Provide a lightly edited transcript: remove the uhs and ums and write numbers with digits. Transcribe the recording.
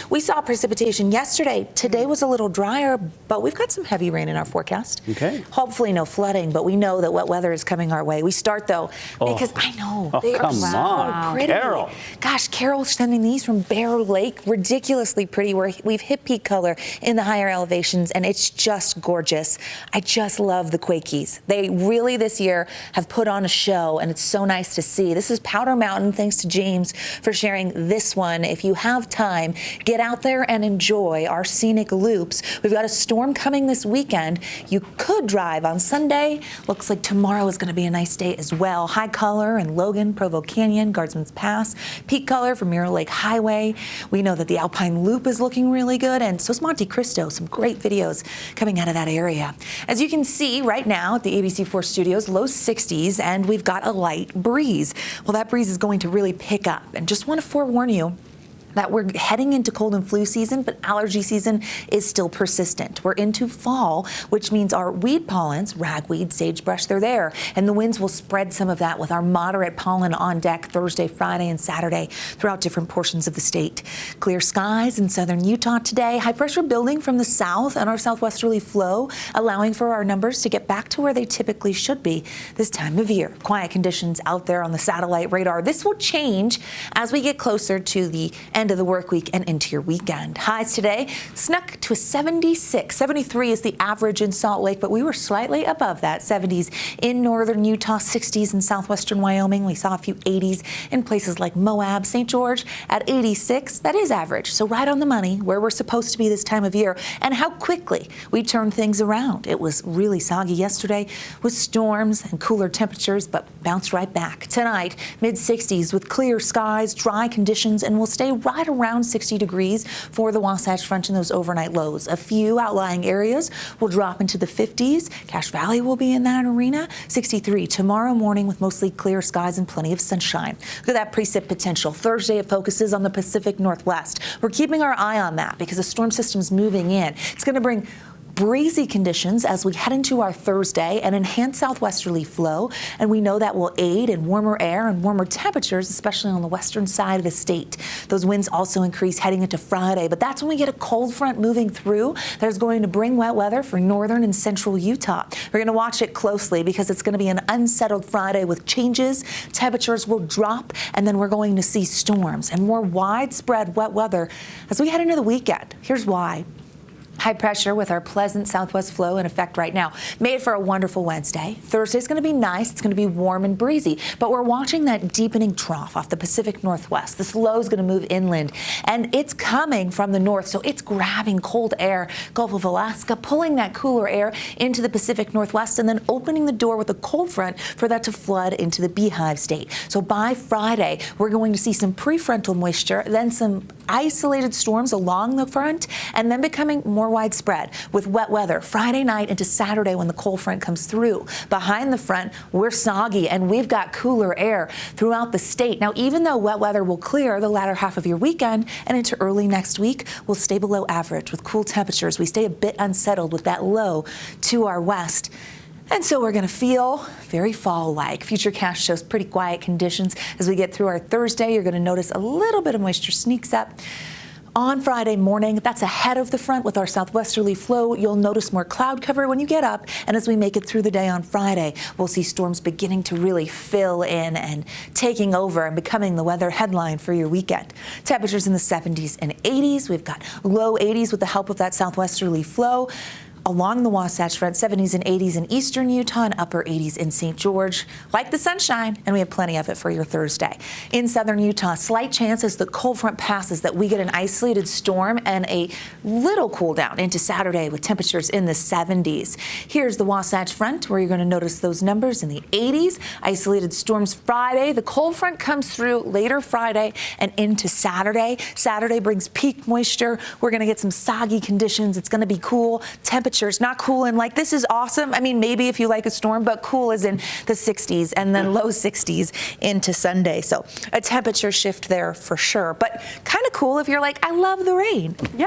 We saw precipitation yesterday. Today was a little drier, but we've got some heavy rain in our forecast. Okay. Hopefully no flooding, but we know that wet weather is coming our way. We start, though, because I know they are so pretty. Carol. Gosh, Carol's sending these from Bear Lake. Ridiculously pretty. We've hit peak color in the higher elevations, and it's just gorgeous. I just love the Quakies. They really this year have put on a show, and it's so nice to see. This is Powder Mountain. Thanks to James for sharing this one. If you have time, get out there and enjoy our scenic loops. We've got a storm coming this weekend. You could drive on Sunday. Looks like tomorrow is going to be a nice day as well. High color in Logan, Provo Canyon, Guardsman's Pass. Peak color for Mirror Lake Highway. We know that the Alpine Loop is looking really good, and so is Monte Cristo. Some great videos coming out of that area. As you can see right now at the ABC4 studios, low 60s, and we've got a light breeze. Well, that breeze is going to really pick up, and just want to forewarn you that we're heading into cold and flu season, but allergy season is still persistent. We're into fall, which means our weed pollens, ragweed, sagebrush, they're there. And the winds will spread some of that with our moderate pollen on deck Thursday, Friday, and Saturday throughout different portions of the state. Clear skies in southern Utah today. High pressure building from the south and our southwesterly flow, allowing for our numbers to get back to where they typically should be this time of year. Quiet conditions out there on the satellite radar. This will change as we get closer to the end of the work week and into your weekend. Highs today snuck to a 76. 73 is the average in Salt Lake, but we were slightly above that. 70s in northern Utah, 60s in southwestern Wyoming. We saw a few 80s in places like Moab, St. George at 86. That is average, so right on the money where we're supposed to be this time of year, and how quickly we turn things around. It was really soggy yesterday with storms and cooler temperatures, but bounced right back. Tonight, mid 60s with clear skies, dry conditions, and we'll stay right around 60 degrees for the Wasatch Front and those overnight lows. A few outlying areas will drop into the 50s. Cache Valley will be in that arena. 63 tomorrow morning with mostly clear skies and plenty of sunshine. Look at that precip potential. Thursday, it focuses on the Pacific Northwest. We're keeping our eye on that because the storm system's moving in. It's going to bring breezy conditions as we head into our Thursday, an enhanced southwesterly flow, and we know that will aid in warmer air and warmer temperatures, especially on the western side of the state. Those winds also increase heading into Friday, but that's when we get a cold front moving through that is going to bring wet weather for northern and central Utah. We're going to watch it closely because it's going to be an unsettled Friday with changes. Temperatures will drop, and then we're going to see storms and more widespread wet weather as we head into the weekend. Here's why. High pressure with our pleasant southwest flow in effect right now made for a wonderful Wednesday. Thursday's going to be nice. It's going to be warm and breezy, but we're watching that deepening trough off the Pacific Northwest. This low is going to move inland, and it's coming from the north, so it's grabbing cold air, Gulf of Alaska, pulling that cooler air into the Pacific Northwest, and then opening the door with a cold front for that to flood into the Beehive State. So by Friday, we're going to see some prefrontal moisture, then some isolated storms along the front, and then becoming more widespread with wet weather Friday night into Saturday when the cold front comes through. Behind the front, we're soggy, and we've got cooler air throughout the state. Now, even though wet weather will clear the latter half of your weekend and into early next week, we'll stay below average with cool temperatures. We stay a bit unsettled with that low to our west. And so we're going to feel very fall-like. Futurecast shows pretty quiet conditions as we get through our Thursday. You're going to notice a little bit of moisture sneaks up on Friday morning. That's ahead of the front with our southwesterly flow. You'll notice more cloud cover when you get up, and as we make it through the day on Friday, we'll see storms beginning to really fill in and taking over and becoming the weather headline for your weekend. Temperatures in the 70s and 80s. We've got low 80s with the help of that southwesterly flow. Along the Wasatch Front, 70s and 80s in eastern Utah and upper 80s in St. George. Like the sunshine, and we have plenty of it for your Thursday. In southern Utah, slight chance as the cold front passes that we get an isolated storm and a little cool down into Saturday with temperatures in the 70s. Here's the Wasatch Front, where you're going to notice those numbers in the 80s. Isolated storms Friday. The cold front comes through later Friday and into Saturday. Saturday brings peak moisture. We're going to get some soggy conditions. It's going to be cool. Temperatures not cool and like this is awesome. I mean, maybe if you like a storm, but cool is in the 60s and then low 60s into Sunday. So a temperature shift there for sure, but kind of cool if you're like, I love the rain. Yeah.